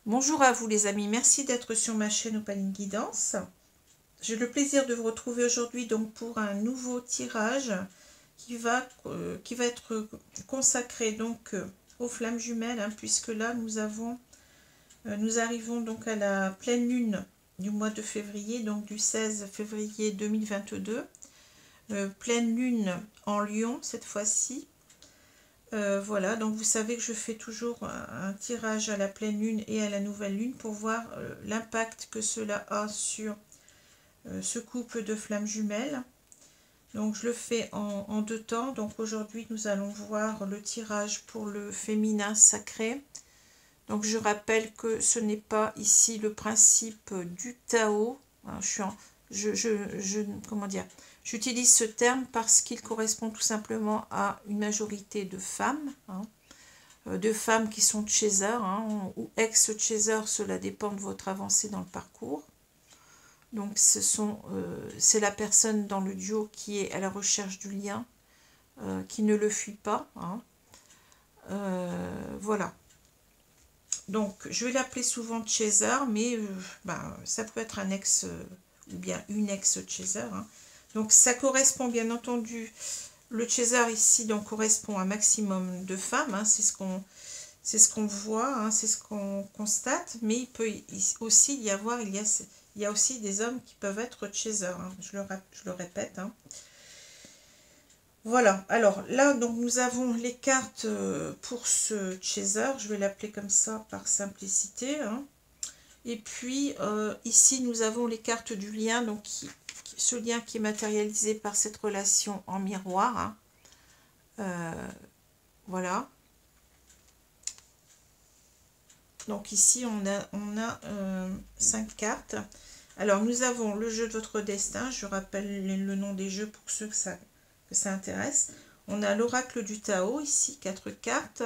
Bonjour à vous les amis, merci d'être sur ma chaîne Opaline Guidance. J'ai le plaisir de vous retrouver aujourd'hui donc pour un nouveau tirage qui va être consacré donc aux flammes jumelles, hein, puisque là nous arrivons donc à la pleine lune du mois de février, donc du 16 février 2022, pleine lune en Lion cette fois-ci. Voilà, donc vous savez que je fais toujours un tirage à la pleine lune et à la nouvelle lune pour voir l'impact que cela a sur ce couple de flammes jumelles. Donc je le fais en deux temps. Donc aujourd'hui nous allons voir le tirage pour le féminin sacré. Donc je rappelle que ce n'est pas ici le principe du Tao. Hein, comment dire, j'utilise ce terme parce qu'il correspond tout simplement à une majorité de femmes, hein, de femmes qui sont chaser, hein, ou ex-chaser, cela dépend de votre avancée dans le parcours. Donc c'est la personne dans le duo qui est à la recherche du lien, qui ne le fuit pas. Hein. Voilà. Donc je vais l'appeler souvent chaser, mais ça peut être un ex ou bien une ex-chaser. Hein. Donc ça correspond bien entendu, le chaser ici donc correspond à un maximum de femmes, hein, c'est ce qu'on voit, hein, c'est ce qu'on constate, mais il peut aussi y avoir, il y a aussi des hommes qui peuvent être chaser, hein, je le répète. Hein. Voilà, alors là donc nous avons les cartes pour ce chaser, je vais l'appeler comme ça par simplicité. Hein. Et puis ici nous avons les cartes du lien, donc ce lien qui est matérialisé par cette relation en miroir. Hein. Voilà. Donc ici on a 5 cartes. Alors nous avons le jeu de votre destin, je rappelle le nom des jeux pour ceux que ça intéresse. On a l'oracle du Tao, ici 4 cartes.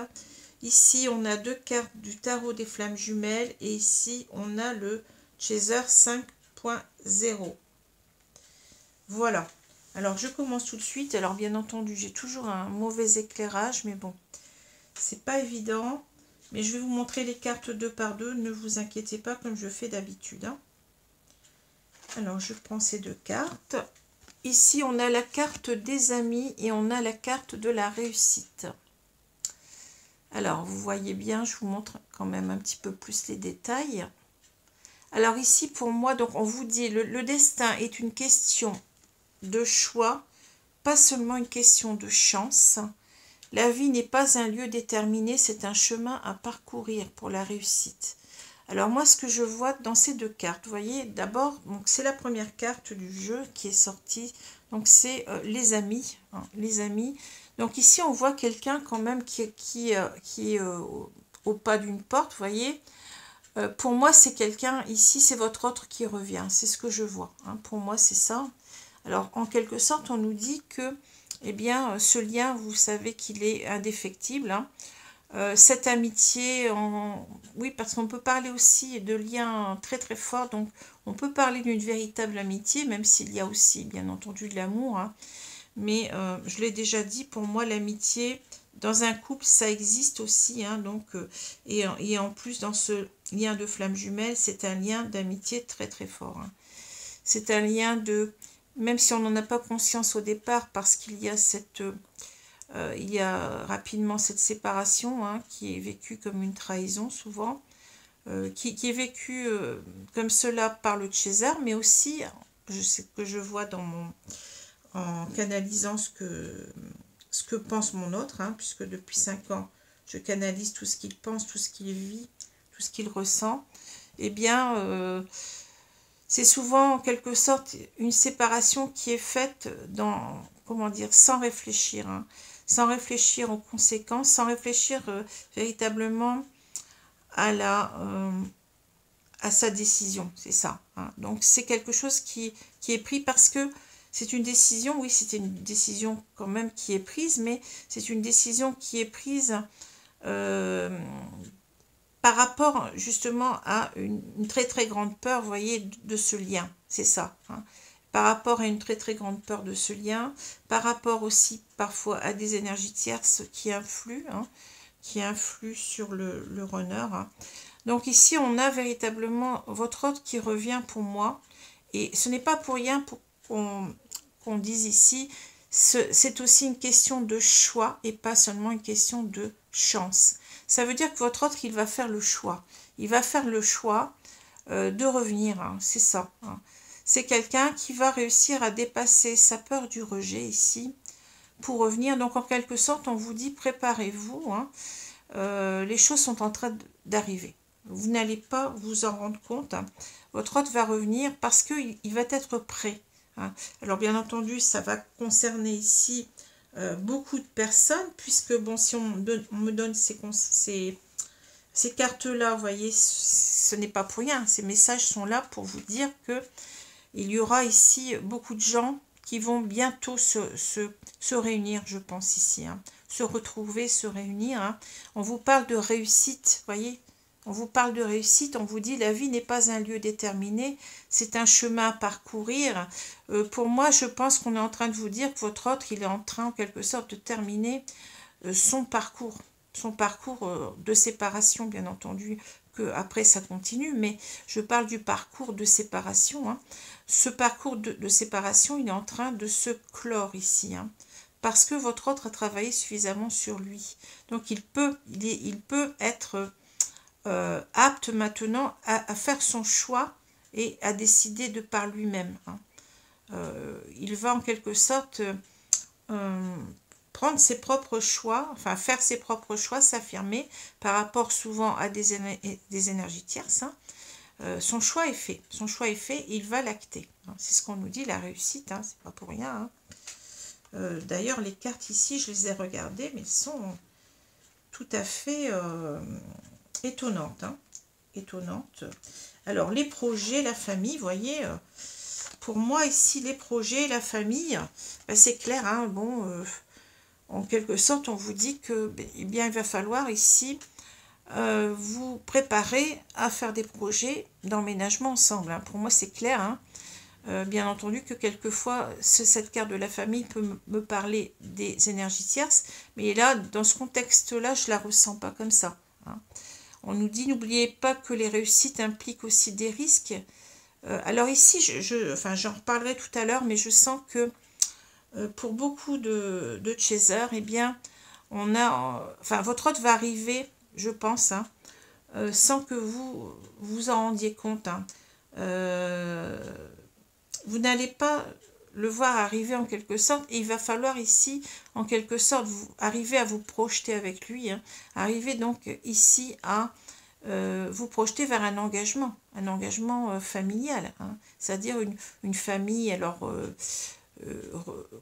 Ici on a 2 cartes du tarot des flammes jumelles et ici on a le Chaser 5.0. Voilà. Alors je commence tout de suite. Alors bien entendu j'ai toujours un mauvais éclairage, mais bon, c'est pas évident. Mais je vais vous montrer les cartes deux par deux, ne vous inquiétez pas comme je fais d'habitude. Hein. Alors je prends ces deux cartes. Ici on a la carte des amis et on a la carte de la réussite. Alors vous voyez bien, je vous montre quand même un petit peu plus les détails. Alors ici pour moi, donc on vous dit le destin est une question de choix, pas seulement une question de chance. La vie n'est pas un lieu déterminé, c'est un chemin à parcourir pour la réussite. Alors moi, ce que je vois dans ces deux cartes, vous voyez, d'abord, c'est la première carte du jeu qui est sortie. Donc c'est les amis, hein, les amis. Donc ici, on voit quelqu'un quand même qui est au pas d'une porte, vous voyez. Pour moi, c'est quelqu'un, ici, c'est votre autre qui revient. C'est ce que je vois. Hein. Pour moi, c'est ça. Alors, en quelque sorte, on nous dit que eh bien, ce lien, vous savez qu'il est indéfectible. Hein. Cette amitié, oui, parce qu'on peut parler aussi de liens très très forts. Donc, on peut parler d'une véritable amitié, même s'il y a aussi, bien entendu, de l'amour. Hein. Mais, je l'ai déjà dit, pour moi, l'amitié, dans un couple, ça existe aussi. Hein, donc, et en plus, dans ce lien de flamme jumelle, c'est un lien d'amitié très très fort. Hein. C'est un lien de... Même si on n'en a pas conscience au départ, parce qu'il y a il y a rapidement cette séparation, hein, qui est vécue comme une trahison souvent, qui est vécue comme cela par le chaser, mais aussi, ce que je vois en canalisant ce que pense mon autre, hein, puisque depuis 5 ans, je canalise tout ce qu'il pense, tout ce qu'il vit, tout ce qu'il ressent, eh bien... c'est souvent en quelque sorte une séparation qui est faite comment dire, sans réfléchir, hein, sans réfléchir aux conséquences, sans réfléchir véritablement à sa décision, c'est ça. Hein. Donc c'est quelque chose qui est pris parce que c'est une décision, oui, c'est une décision quand même qui est prise, mais c'est une décision qui est prise par rapport justement à une très très grande peur, vous voyez, de ce lien, c'est ça. Hein. Par rapport à une très très grande peur de ce lien, par rapport aussi parfois à des énergies tierces qui influent sur le runner. Hein. Donc ici, on a véritablement votre autre qui revient pour moi. Et ce n'est pas pour rien pour qu'on dise ici, c'est aussi une question de choix et pas seulement une question de chance. Ça veut dire que votre autre, il va faire le choix. Il va faire le choix de revenir, hein, c'est ça. Hein. C'est quelqu'un qui va réussir à dépasser sa peur du rejet ici pour revenir. Donc en quelque sorte, on vous dit préparez-vous, hein, les choses sont en train d'arriver. Vous n'allez pas vous en rendre compte. Hein. Votre hôte va revenir parce qu'il va être prêt. Hein. Alors bien entendu, ça va concerner ici beaucoup de personnes, puisque bon, si on me donne ces cartes-là, vous voyez, ce n'est pas pour rien. Ces messages sont là pour vous dire que il y aura ici beaucoup de gens qui vont bientôt se réunir, je pense ici. Hein. Se retrouver, se réunir. Hein. On vous parle de réussite, voyez. On vous parle de réussite, on vous dit la vie n'est pas un lieu déterminé, c'est un chemin à parcourir. Pour moi, je pense qu'on est en train de vous dire que votre autre, il est en train en quelque sorte de terminer son parcours de séparation, bien entendu, que après ça continue, mais je parle du parcours de séparation. Hein. Ce parcours de séparation, il est en train de se clore ici, hein, parce que votre autre a travaillé suffisamment sur lui. Donc il peut être apte maintenant à faire son choix et à décider de par lui-même. Hein. Il va en quelque sorte prendre ses propres choix, enfin faire ses propres choix, s'affirmer par rapport souvent à des énergies tierces. Hein. Son choix est fait, il va l'acter. Hein. C'est ce qu'on nous dit, la réussite, hein, c'est pas pour rien. Hein. D'ailleurs, les cartes ici, je les ai regardées, mais elles sont tout à fait étonnantes. Hein. Étonnantes. Alors, les projets, la famille, vous voyez, pour moi ici, les projets, la famille, ben, c'est clair, hein, bon, en quelque sorte, on vous dit que, eh bien, il va falloir ici vous préparer à faire des projets d'emménagement ensemble. Hein. Pour moi, c'est clair. Hein. Bien entendu que quelquefois, cette carte de la famille peut me parler des énergies tierces, mais là, dans ce contexte-là, je ne la ressens pas comme ça. Hein. On nous dit, n'oubliez pas que les réussites impliquent aussi des risques. Alors ici, j'en reparlerai tout à l'heure, mais je sens que pour beaucoup de chasers, eh bien, on a, votre hôte va arriver, je pense, hein, sans que vous vous en rendiez compte. Hein. Vous n'allez pas le voir arriver en quelque sorte, et il va falloir ici, en quelque sorte, arriver à vous projeter avec lui, hein, arriver donc ici à vous projeter vers un engagement familial, hein, c'est-à-dire une famille, alors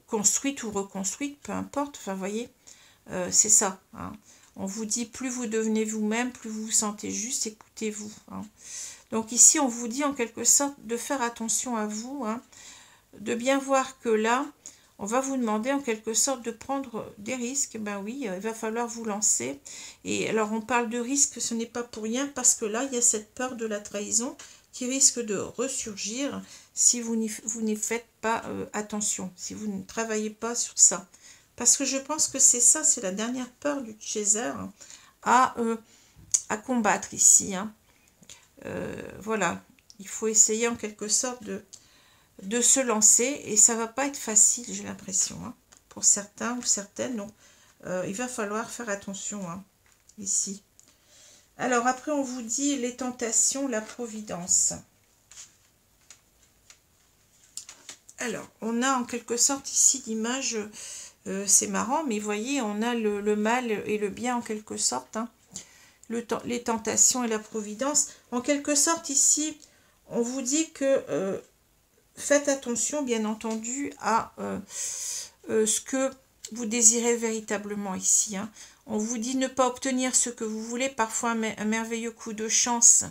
construite ou reconstruite, peu importe, enfin, vous voyez, c'est ça. Hein. On vous dit, plus vous devenez vous-même, plus vous vous sentez juste, écoutez-vous. Hein. Donc ici, on vous dit en quelque sorte de faire attention à vous, hein, de bien voir que là, on va vous demander en quelque sorte de prendre des risques. Ben oui, il va falloir vous lancer. Et alors, on parle de risque, ce n'est pas pour rien, parce que là, il y a cette peur de la trahison qui risque de ressurgir si vous n'y faites pas attention, si vous ne travaillez pas sur ça. Parce que je pense que c'est ça, c'est la dernière peur du chaser à combattre ici. Hein. Voilà, il faut essayer en quelque sorte de se lancer, et ça va pas être facile, j'ai l'impression, hein, pour certains ou certaines. Donc, il va falloir faire attention, hein, ici. Alors, après, on vous dit les tentations, la providence. Alors, on a en quelque sorte ici l'image, c'est marrant, mais vous voyez, on a le mal et le bien en quelque sorte, hein, les tentations et la providence. En quelque sorte, ici, on vous dit que faites attention, bien entendu, à ce que vous désirez véritablement ici. Hein. On vous dit ne pas obtenir ce que vous voulez, parfois un merveilleux coup de chance.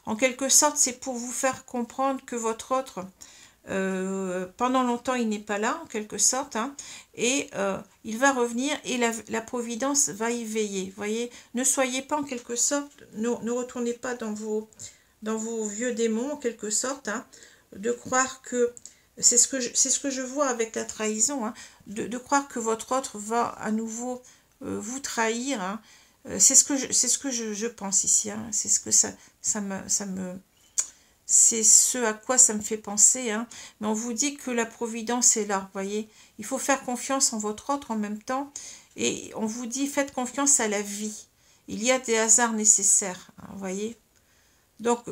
En quelque sorte, c'est pour vous faire comprendre que votre autre, pendant longtemps, il n'est pas là, en quelque sorte, hein, et il va revenir, et la providence va y veiller. Vous voyez, ne soyez pas en quelque sorte, ne retournez pas dans vos vieux démons, en quelque sorte, hein, de croire que, c'est ce que je vois avec la trahison, hein, de croire que votre autre va à nouveau vous trahir, hein, c'est ce que je pense ici, hein. C'est ce que c'est ce à quoi ça me fait penser, hein. Mais on vous dit que la providence est là, vous voyez. Il faut faire confiance en votre autre en même temps. Et on vous dit, faites confiance à la vie. Il y a des hasards nécessaires, hein, vous voyez. Donc,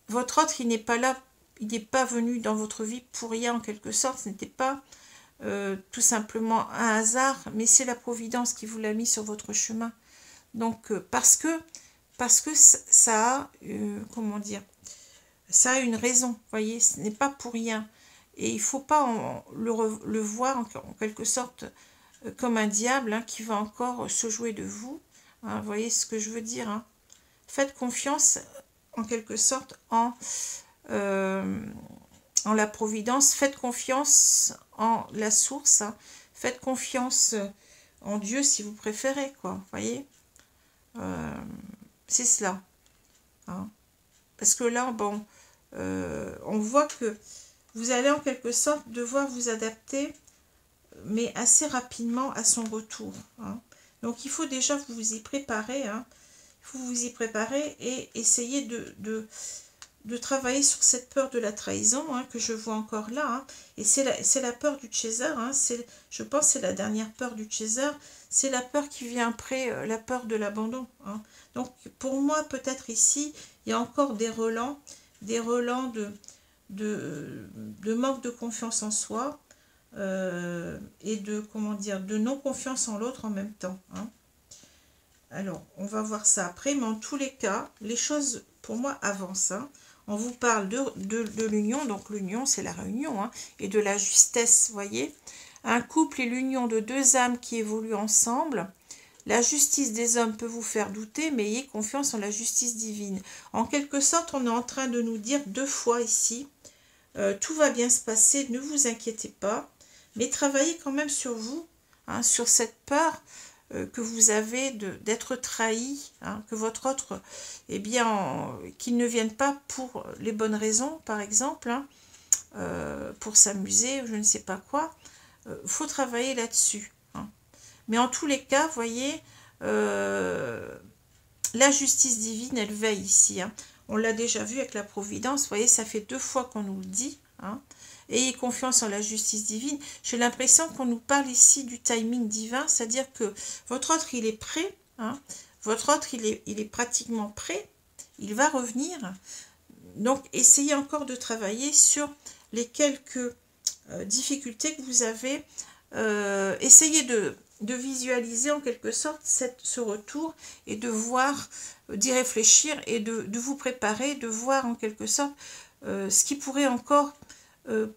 votre autre, il n'est pas là, il n'est pas venu dans votre vie pour rien, en quelque sorte. Ce n'était pas tout simplement un hasard, mais c'est la providence qui vous l'a mis sur votre chemin. Donc, parce que ça a, comment dire, ça a une raison, vous voyez, ce n'est pas pour rien. Et il ne faut pas le voir en quelque sorte comme un diable, hein, qui va encore se jouer de vous. Hein, vous voyez ce que je veux dire, hein. Faites confiance en quelque sorte en la providence, faites confiance en la source, hein. Faites confiance en Dieu si vous préférez, quoi, vous voyez. C'est cela, hein. Parce que là, bon, on voit que vous allez en quelque sorte devoir vous adapter, mais assez rapidement à son retour, hein. Donc il faut déjà vous y préparer, hein. Il faut vous y préparer et essayer de travailler sur cette peur de la trahison, hein, que je vois encore là, hein. Et c'est la peur du chaser, hein. Je pense que c'est la dernière peur du chaser, c'est la peur qui vient après la peur de l'abandon, hein. Donc pour moi, peut-être ici, il y a encore des relents de manque de confiance en soi, et de, comment dire, de non-confiance en l'autre en même temps, hein. Alors, on va voir ça après, mais en tous les cas, les choses, pour moi, avancent, hein. On vous parle de l'union, donc l'union, c'est la réunion, hein, et de la justesse, voyez. Un couple est l'union de deux âmes qui évoluent ensemble. La justice des hommes peut vous faire douter, mais ayez confiance en la justice divine. En quelque sorte, on est en train de nous dire deux fois ici, tout va bien se passer, ne vous inquiétez pas, mais travaillez quand même sur vous, hein, sur cette peur que vous avez d'être trahi, hein, que votre autre, eh bien, qu'il ne vienne pas pour les bonnes raisons, par exemple, hein, pour s'amuser, je ne sais pas quoi. Faut travailler là-dessus, hein. Mais en tous les cas, vous voyez, la justice divine, elle veille ici, hein. On l'a déjà vu avec la providence, vous voyez, ça fait deux fois qu'on nous le dit, hein. Ayez confiance en la justice divine. J'ai l'impression qu'on nous parle ici du timing divin, c'est-à-dire que votre autre, il est prêt, hein. Votre autre, il est pratiquement prêt, il va revenir. Donc, essayez encore de travailler sur les quelques difficultés que vous avez. Essayez de visualiser en quelque sorte ce retour et de voir, d'y réfléchir et de vous préparer, de voir en quelque sorte ce qui pourrait encore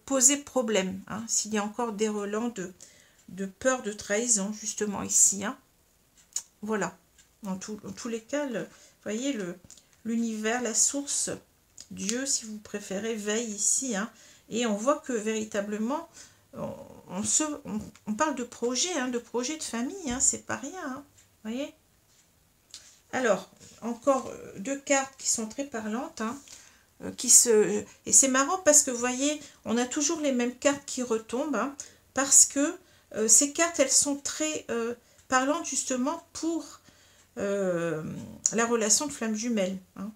poser problème, hein, s'il y a encore des relents de peur de trahison, justement ici, hein. Voilà, dans tous les cas, vous voyez, l'univers, la source, Dieu, si vous préférez, veille ici, hein. Et on voit que véritablement, on parle de projet, hein, de famille, hein, c'est pas rien, hein, vous voyez. Alors, encore deux cartes qui sont très parlantes, hein. Et c'est marrant parce que vous voyez, on a toujours les mêmes cartes qui retombent, hein, parce que ces cartes, elles sont très parlantes justement pour la relation de flamme jumelle, hein.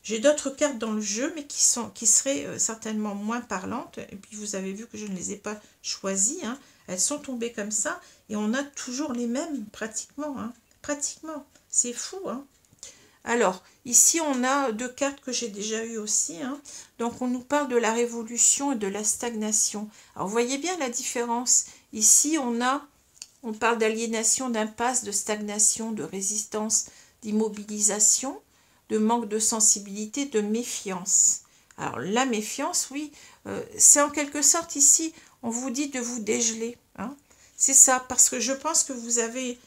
J'ai d'autres cartes dans le jeu, mais qui seraient certainement moins parlantes, et puis vous avez vu que je ne les ai pas choisies, hein. Elles sont tombées comme ça, et on a toujours les mêmes, pratiquement, hein. Pratiquement, c'est fou, hein. Alors, ici, on a deux cartes que j'ai déjà eues aussi, hein. Donc, on nous parle de la révolution et de la stagnation. Alors, vous voyez bien la différence. Ici, on parle d'aliénation, d'impasse, de stagnation, de résistance, d'immobilisation, de manque de sensibilité, de méfiance. Alors, la méfiance, oui, c'est en quelque sorte ici, on vous dit de vous dégeler, hein. C'est ça, parce que je pense que vous avez...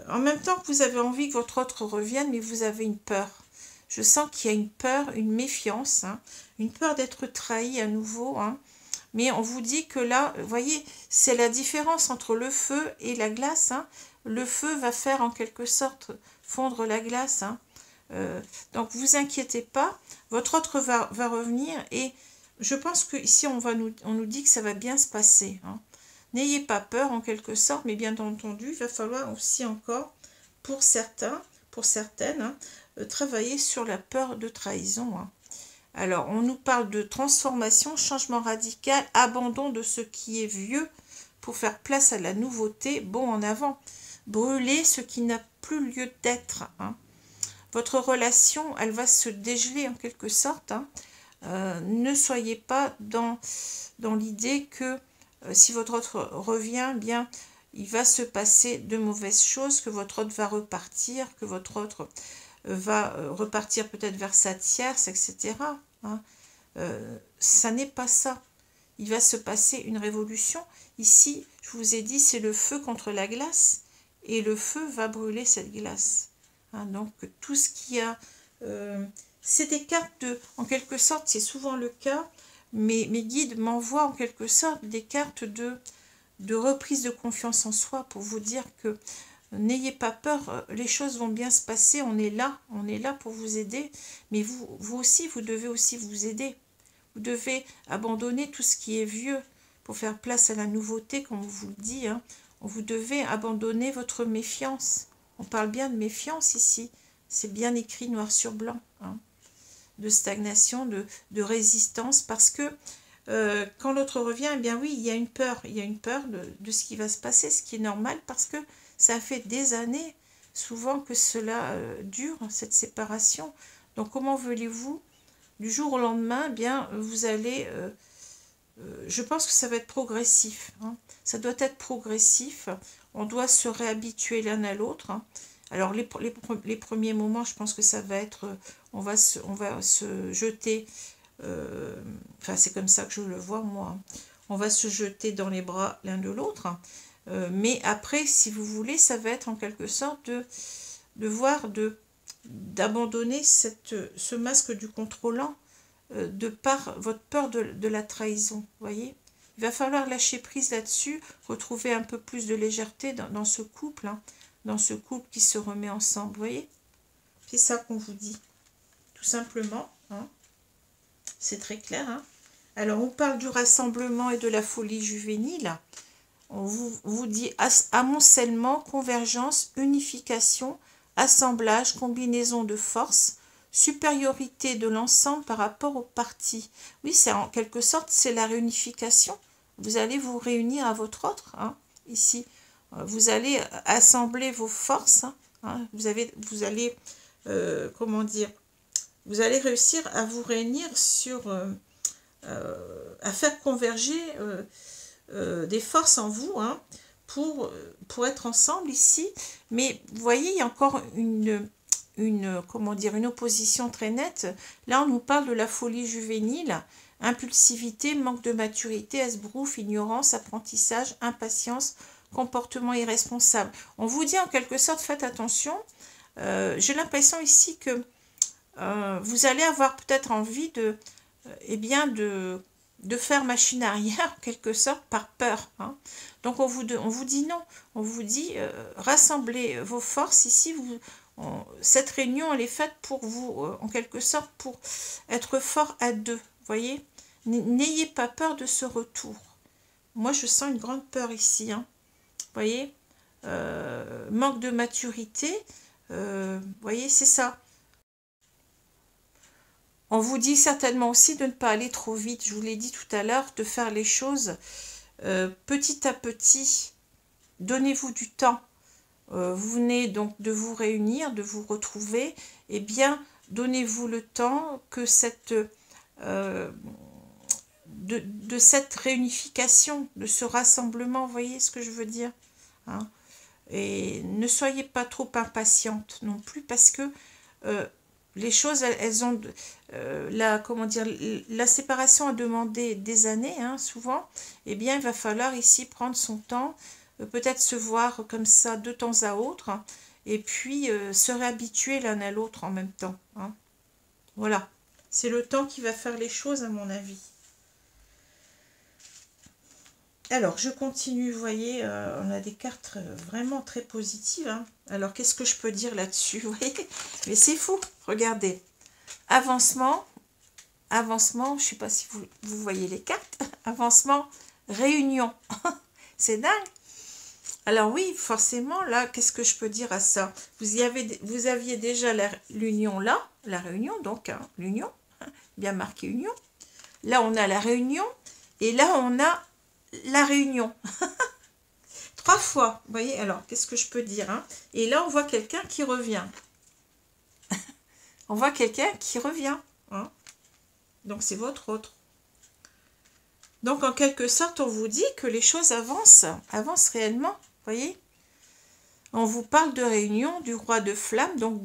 en même temps que vous avez envie que votre autre revienne, mais vous avez une peur. Je sens qu'il y a une peur, une méfiance, hein, une peur d'être trahi à nouveau, hein. Mais on vous dit que là, vous voyez, c'est la différence entre le feu et la glace, hein. Le feu va faire en quelque sorte fondre la glace, hein. Donc, vous inquiétez pas, votre autre va revenir et je pense qu'ici, on nous dit que ça va bien se passer, hein. N'ayez pas peur en quelque sorte, mais bien entendu, il va falloir aussi encore, pour certains, pour certaines, hein, travailler sur la peur de trahison. Hein. Alors, on nous parle de transformation, changement radical, abandon de ce qui est vieux pour faire place à la nouveauté, bon en avant. Brûler ce qui n'a plus lieu d'être. Hein. Votre relation, elle va se dégeler en quelque sorte. Hein. Ne soyez pas dans l'idée que si votre autre revient, bien, il va se passer de mauvaises choses, que votre autre va repartir, que votre autre va repartir peut-être vers sa tierce, etc. Hein. Ça n'est pas ça. Il va se passer une révolution. Ici, je vous ai dit, c'est le feu contre la glace, et le feu va brûler cette glace. Hein, donc, tout ce qui a... c'est des cartes de... En quelque sorte, c'est souvent le cas, mes guides m'envoient en quelque sorte des cartes de reprise de confiance en soi pour vous dire que n'ayez pas peur, les choses vont bien se passer, on est là pour vous aider, mais vous aussi, vous devez aussi vous aider. Vous devez abandonner tout ce qui est vieux pour faire place à la nouveauté, comme on vous le dit. Hein. Vous devez abandonner votre méfiance. On parle bien de méfiance ici. C'est bien écrit noir sur blanc. Hein. De stagnation, de résistance. Parce que quand l'autre revient, eh bien oui, il y a une peur. Il y a une peur de ce qui va se passer, ce qui est normal. Parce que ça fait des années, souvent, que cela dure, cette séparation. Donc comment voulez-vous du jour au lendemain, eh bien, vous allez... je pense que ça va être progressif. Hein. Ça doit être progressif. On doit se réhabituer l'un à l'autre. Hein. Alors, les premiers moments, je pense que ça va être... on va se jeter... Enfin, c'est comme ça que je le vois, moi. Hein. On va se jeter dans les bras l'un de l'autre. Hein. Mais après, si vous voulez, ça va être en quelque sorte d'abandonner ce masque du contrôlant de par votre peur de la trahison, voyez. Il va falloir lâcher prise là-dessus, retrouver un peu plus de légèreté dans ce couple, hein, dans ce couple qui se remet ensemble, vous voyez. C'est ça qu'on vous dit, tout simplement. Hein. C'est très clair. Hein. Alors, on parle du rassemblement et de la folie juvénile. On vous dit amoncellement, convergence, unification, assemblage, combinaison de forces, supériorité de l'ensemble par rapport aux parties. Oui, c'est en quelque sorte, c'est la réunification. Vous allez vous réunir à votre autre, hein, ici. Vous allez assembler vos forces. Hein, vous allez, comment dire, vous allez réussir à vous réunir à faire converger des forces en vous, hein, pour être ensemble ici. Mais vous voyez, il y a encore comment dire, une opposition très nette. Là, on nous parle de la folie juvénile, impulsivité, manque de maturité, esbrouf, ignorance, apprentissage, impatience, comportement irresponsable. On vous dit en quelque sorte, faites attention. J'ai l'impression ici que vous allez avoir peut-être envie de faire machine arrière, en quelque sorte, par peur. Hein. Donc, on vous dit non. On vous dit, rassemblez vos forces ici. Cette réunion, elle est faite pour vous, en quelque sorte, pour être fort à deux. Voyez, n'ayez pas peur de ce retour. Moi, je sens une grande peur ici. Hein. Voyez, manque de maturité. Voyez, c'est ça. On vous dit certainement aussi de ne pas aller trop vite. Je vous l'ai dit tout à l'heure, de faire les choses petit à petit. Donnez-vous du temps. Vous venez donc de vous réunir, de vous retrouver. Eh bien, donnez-vous le temps que de cette réunification, de ce rassemblement, vous voyez ce que je veux dire, hein. Et ne soyez pas trop impatiente non plus, parce que les choses, elles ont... comment dire, la séparation a demandé des années, hein, souvent. Eh bien, il va falloir ici prendre son temps, peut-être se voir comme ça de temps à autre, hein, et puis se réhabituer l'un à l'autre en même temps. Hein. Voilà. C'est le temps qui va faire les choses, à mon avis. Alors, je continue, vous voyez, on a des cartes vraiment très positives. Hein. Alors, qu'est-ce que je peux dire là-dessus, vous voyez? Mais c'est fou, regardez. Avancement, je ne sais pas si vous voyez les cartes. Avancement, réunion. C'est dingue. Alors oui, forcément, là, qu'est-ce que je peux dire à ça? Vous aviez déjà l'union là, la réunion, donc, hein, l'union, hein, bien marqué union. Là, on a la réunion, et là, on a la réunion. 3 fois, vous voyez, alors, qu'est-ce que je peux dire, hein? Et là, on voit quelqu'un qui revient. On voit quelqu'un qui revient, hein? Donc, c'est votre autre. Donc, en quelque sorte, on vous dit que les choses avancent réellement, vous voyez? On vous parle de réunion, du roi de flamme, donc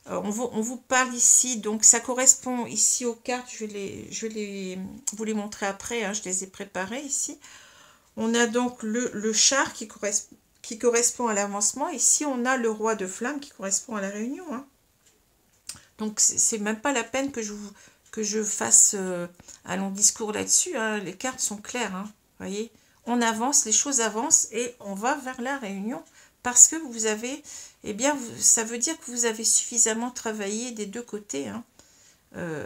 on vous parle ici, donc ça correspond ici aux cartes, je vais vous les montrer après, hein, je les ai préparées ici. On a donc le char qui correspond à l'avancement, ici on a le roi de flamme qui correspond à la réunion, hein. Donc c'est même pas la peine que je fasse un long discours là-dessus, hein. Les cartes sont claires, hein, voyez. On avance, les choses avancent et on va vers la réunion parce que vous avez, eh bien, ça veut dire que vous avez suffisamment travaillé des deux côtés, hein.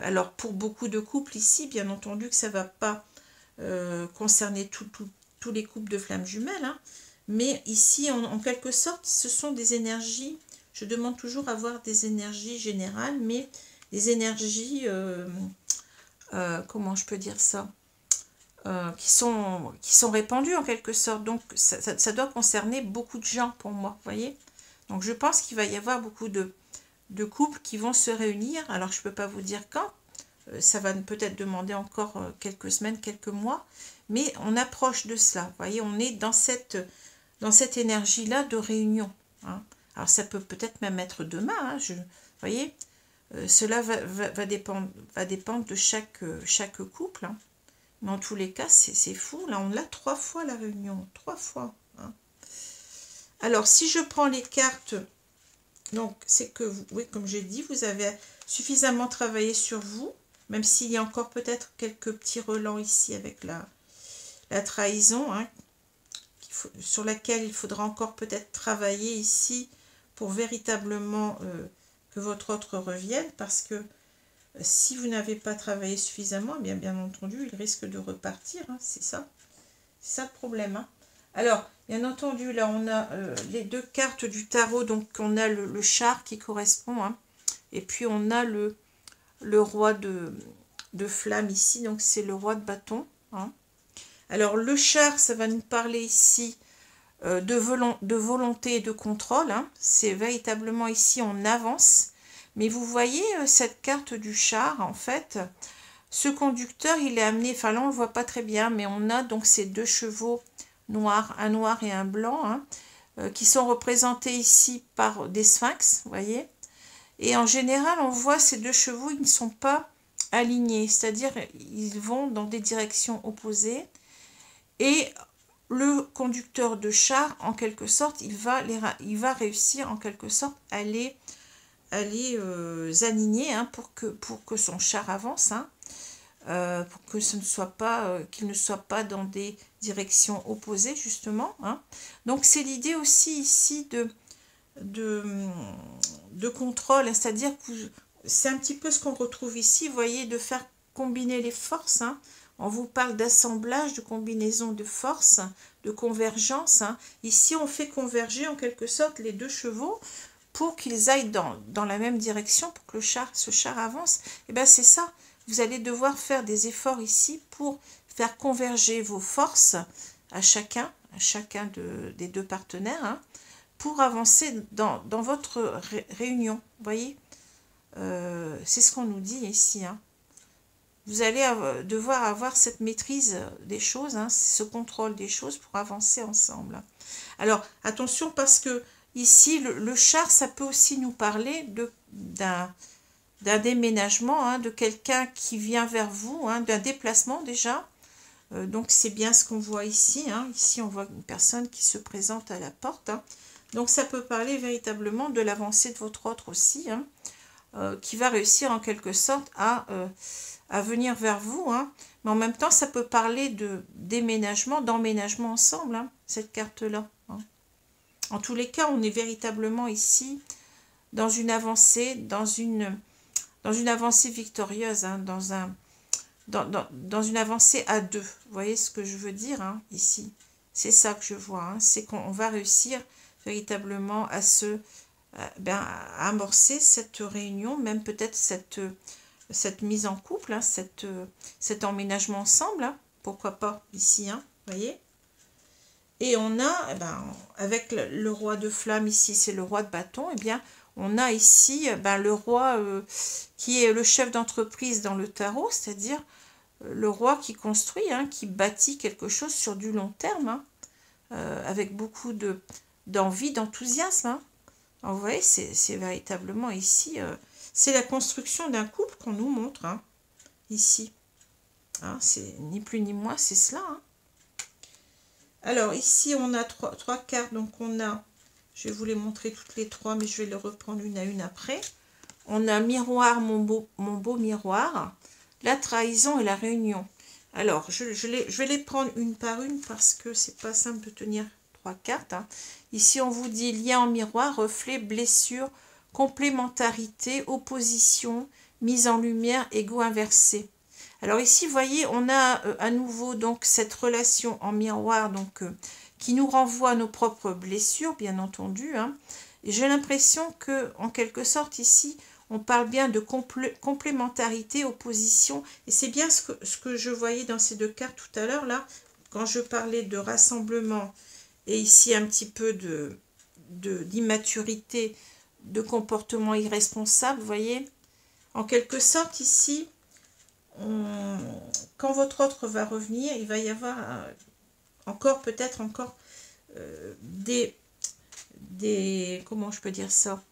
Alors pour beaucoup de couples ici, bien entendu que ça ne va pas concerner tous les couples de flammes jumelles, hein. Mais ici, en quelque sorte, ce sont des énergies. Je demande toujours à avoir des énergies générales, mais des énergies, comment je peux dire ça, qui sont répandues en quelque sorte. Donc ça doit concerner beaucoup de gens pour moi, vous voyez. Donc je pense qu'il va y avoir beaucoup de couples qui vont se réunir. Alors je ne peux pas vous dire quand, ça va peut-être demander encore quelques semaines, quelques mois, mais on approche de cela, vous voyez, on est dans cette énergie-là de réunion, hein. Alors ça peut-être même être demain, hein, vous voyez, cela va dépendre de chaque couple, hein. Mais en tous les cas, c'est fou, là on l'a 3 fois la réunion, 3 fois, hein. Alors si je prends les cartes, donc c'est que, oui, comme j'ai dit, vous avez suffisamment travaillé sur vous, même s'il y a encore peut-être quelques petits relents ici avec la trahison, hein, sur laquelle il faudra encore peut-être travailler ici pour véritablement que votre autre revienne, parce que si vous n'avez pas travaillé suffisamment, eh bien entendu, il risque de repartir, hein, c'est ça le problème, hein. Alors, bien entendu, là on a les deux cartes du tarot, donc on a le char qui correspond, hein, et puis on a le roi de flamme ici, donc c'est le roi de bâton, hein. Alors le char, ça va nous parler ici de volonté et de contrôle, hein. C'est véritablement ici on avance, mais vous voyez cette carte du char, en fait, ce conducteur il est amené, enfin là on ne le voit pas très bien, mais on a donc ces deux chevaux noirs, un noir et un blanc, hein, qui sont représentés ici par des sphinx, vous voyez. Et en général, on voit ces deux chevaux, ils ne sont pas alignés, c'est-à-dire ils vont dans des directions opposées. Et le conducteur de char, en quelque sorte, il va réussir en quelque sorte à les aligner, hein, pour que son char avance, hein, pour que ce ne soit pas, qu'il ne soit pas dans des directions opposées justement, hein. Donc c'est l'idée aussi ici de contrôle, c'est-à-dire que c'est un petit peu ce qu'on retrouve ici, vous voyez, de faire combiner les forces, hein. On vous parle d'assemblage, de combinaison de forces, de convergence, hein. Ici on fait converger en quelque sorte les deux chevaux pour qu'ils aillent dans la même direction, pour que ce char avance. Et bien c'est ça, vous allez devoir faire des efforts ici pour faire converger vos forces à chacun des deux partenaires, hein, pour avancer dans votre réunion, vous voyez. C'est ce qu'on nous dit ici, hein. Vous allez devoir avoir cette maîtrise des choses, hein, ce contrôle des choses pour avancer ensemble. Alors, attention, parce que ici, le char, ça peut aussi nous parler d'un déménagement, hein, de quelqu'un qui vient vers vous, hein, d'un déplacement déjà. Donc, c'est bien ce qu'on voit ici, hein. Ici, on voit une personne qui se présente à la porte, hein. Donc, ça peut parler véritablement de l'avancée de votre autre aussi, hein, qui va réussir en quelque sorte à venir vers vous, hein. Mais en même temps, ça peut parler d'emménagement ensemble, hein, cette carte-là, hein. En tous les cas, on est véritablement ici dans une avancée, dans une avancée victorieuse, hein, dans une avancée à deux. Vous voyez ce que je veux dire, hein, ici. C'est ça que je vois, hein. C'est qu'on va réussir véritablement à à amorcer cette réunion, même peut-être cette mise en couple, hein, cet emménagement ensemble, hein, pourquoi pas ici, hein, voyez. Et on a, avec le roi de flamme ici, c'est le roi de bâton, et bien on a ici le roi qui est le chef d'entreprise dans le tarot, c'est-à-dire le roi qui construit, hein, qui bâtit quelque chose sur du long terme, hein, avec beaucoup d'envie, d'enthousiasme. Hein. Alors, vous voyez, c'est véritablement ici, c'est la construction d'un couple qu'on nous montre, hein, ici. Hein, c'est ni plus ni moins, c'est cela. Hein. Alors, ici, on a trois cartes, donc on a, je vais vous les montrer toutes les trois, mais je vais les reprendre une à une après. On a miroir, mon beau miroir, la trahison et la réunion. Alors, je vais les prendre une par une parce que c'est pas simple de tenir trois cartes. Hein. Ici, on vous dit lien en miroir, reflet, blessure, complémentarité, opposition, mise en lumière, ego inversé. Alors ici, vous voyez, on a à nouveau donc cette relation en miroir donc qui nous renvoie à nos propres blessures, bien entendu. Hein. Et j'ai l'impression que, en quelque sorte, ici, on parle bien de complémentarité, opposition. Et c'est bien ce que je voyais dans ces deux cartes tout à l'heure, là, quand je parlais de rassemblement et ici un petit peu d'immaturité, de comportement irresponsable, vous voyez. En quelque sorte, ici, quand votre autre va revenir, il va y avoir peut-être encore des comment je peux dire ça,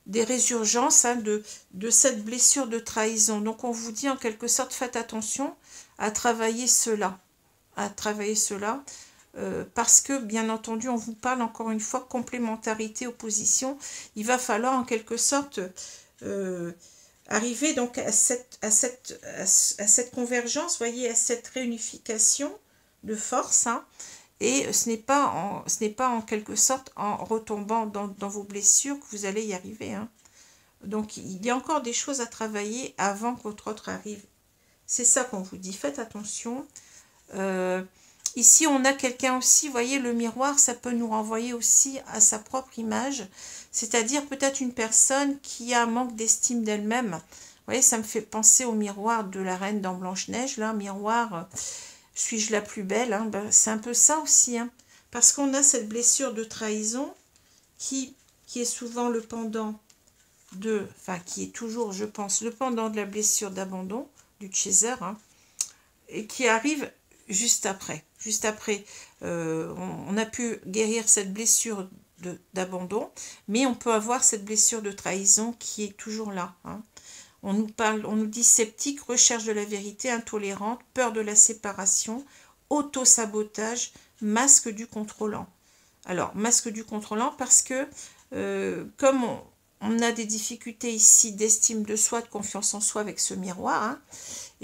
des résurgences, hein, de cette blessure de trahison. Donc on vous dit en quelque sorte, faites attention à travailler cela, parce que bien entendu on vous parle encore une fois complémentarité, opposition. Il va falloir en quelque sorte arriver donc à cette convergence, voyez, à cette réunification de force, hein, et ce n'est pas en quelque sorte en retombant dans vos blessures que vous allez y arriver. Hein. Donc il y a encore des choses à travailler avant que votre autre arrive. C'est ça qu'on vous dit, faites attention. Ici on a quelqu'un aussi, vous voyez, le miroir, ça peut nous renvoyer aussi à sa propre image, c'est-à-dire peut-être une personne qui a un manque d'estime d'elle-même. Vous voyez, ça me fait penser au miroir de la reine dans Blanche-Neige, là, miroir, suis-je la plus belle, hein, c'est un peu ça aussi, hein, parce qu'on a cette blessure de trahison qui est souvent le pendant qui est toujours, je pense, le pendant de la blessure d'abandon, du chaser, hein, et qui arrive juste après. Juste après, on a pu guérir cette blessure d'abandon, mais on peut avoir cette blessure de trahison qui est toujours là. Hein. On nous dit sceptique, recherche de la vérité, intolérante, peur de la séparation, auto-sabotage, masque du contrôlant. Alors, masque du contrôlant parce que comme on a des difficultés ici d'estime de soi, de confiance en soi avec ce miroir, hein,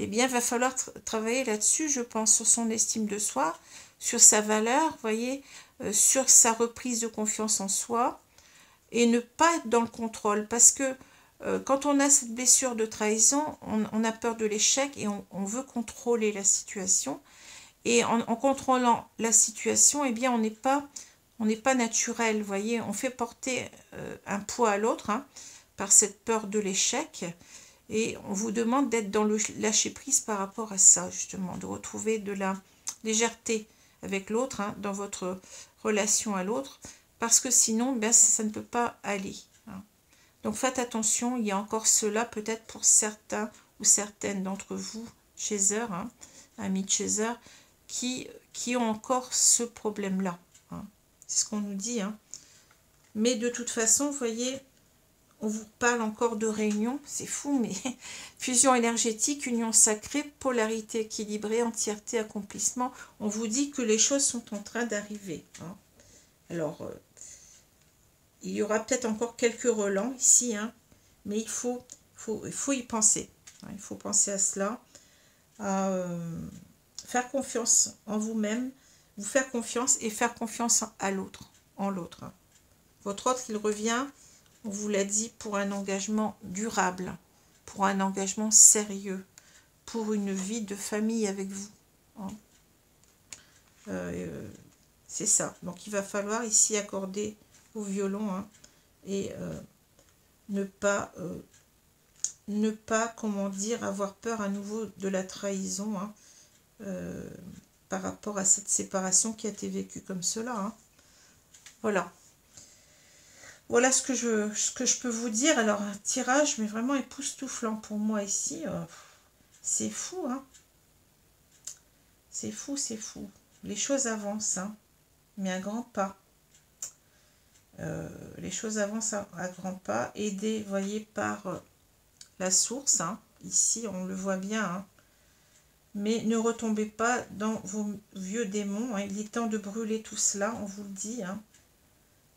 eh bien, il va falloir travailler là-dessus, je pense, sur son estime de soi, sur sa valeur, vous voyez, sur sa reprise de confiance en soi, et ne pas être dans le contrôle, parce que quand on a cette blessure de trahison, on a peur de l'échec et on veut contrôler la situation, et en contrôlant la situation, eh bien, on n'est pas naturel, vous voyez, on fait porter un poids à l'autre, hein, par cette peur de l'échec. Et on vous demande d'être dans le lâcher-prise par rapport à ça, justement, de retrouver de la légèreté avec l'autre, hein, dans votre relation à l'autre, parce que sinon, ben, ça ne peut pas aller. Hein. Donc faites attention, il y a encore cela peut-être pour certains ou certaines d'entre vous, chaser, hein, amis chaser, qui ont encore ce problème-là. Hein. C'est ce qu'on nous dit. Hein. Mais de toute façon, vous voyez, on vous parle encore de réunion, c'est fou, mais fusion énergétique, union sacrée, polarité équilibrée, entièreté, accomplissement. On vous dit que les choses sont en train d'arriver. Hein. Alors, il y aura peut-être encore quelques relents ici, hein, mais il faut y penser. Hein, il faut penser à cela, à faire confiance en vous-même, vous faire confiance et faire confiance à l'autre, en l'autre. Hein. Votre autre, il revient, on vous l'a dit, pour un engagement durable, pour un engagement sérieux, pour une vie de famille avec vous. Hein. C'est ça. Donc, il va falloir ici accorder au violon, hein, et ne pas, comment dire, avoir peur à nouveau de la trahison, hein, par rapport à cette séparation qui a été vécue comme cela, hein. Voilà. Voilà ce que je peux vous dire. Alors, un tirage, mais vraiment époustouflant pour moi ici. C'est fou, hein. C'est fou, c'est fou. Les choses avancent, hein, mais à grands pas. Les choses avancent à grands pas, aidées, voyez, par la source, hein. Ici, on le voit bien, hein. Mais ne retombez pas dans vos vieux démons, hein. Il est temps de brûler tout cela, on vous le dit, hein.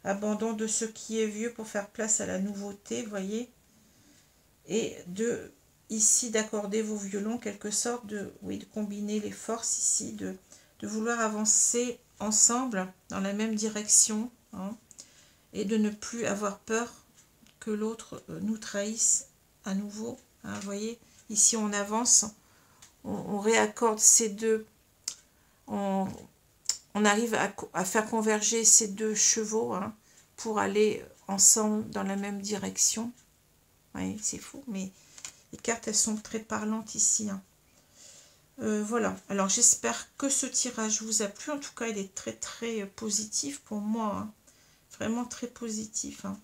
Abandon de ce qui est vieux pour faire place à la nouveauté, voyez. Et de, ici, d'accorder vos violons, quelque sorte de, oui, de combiner les forces ici, de vouloir avancer ensemble dans la même direction, hein, et de ne plus avoir peur que l'autre nous trahisse à nouveau, hein, voyez. Ici, on avance, on réaccorde ces deux, on arrive à faire converger ces deux chevaux, hein, pour aller ensemble dans la même direction. Oui, c'est fou, mais les cartes, elles sont très parlantes ici, hein. Voilà, alors j'espère que ce tirage vous a plu. En tout cas, il est très très positif pour moi, hein. Vraiment très positif, hein.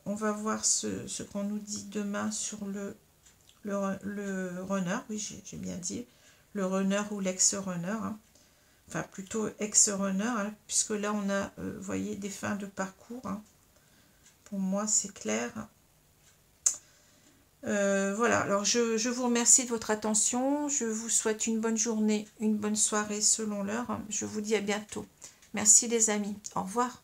On va voir ce qu'on nous dit demain sur le runner. Oui, j'ai bien dit le runner ou l'ex-runner, hein. Enfin plutôt ex-runner, hein, puisque là on a, voyez, des fins de parcours, hein. Pour moi c'est clair. Voilà, alors je vous remercie de votre attention, je vous souhaite une bonne journée, une bonne soirée selon l'heure. Je vous dis à bientôt. Merci les amis, au revoir.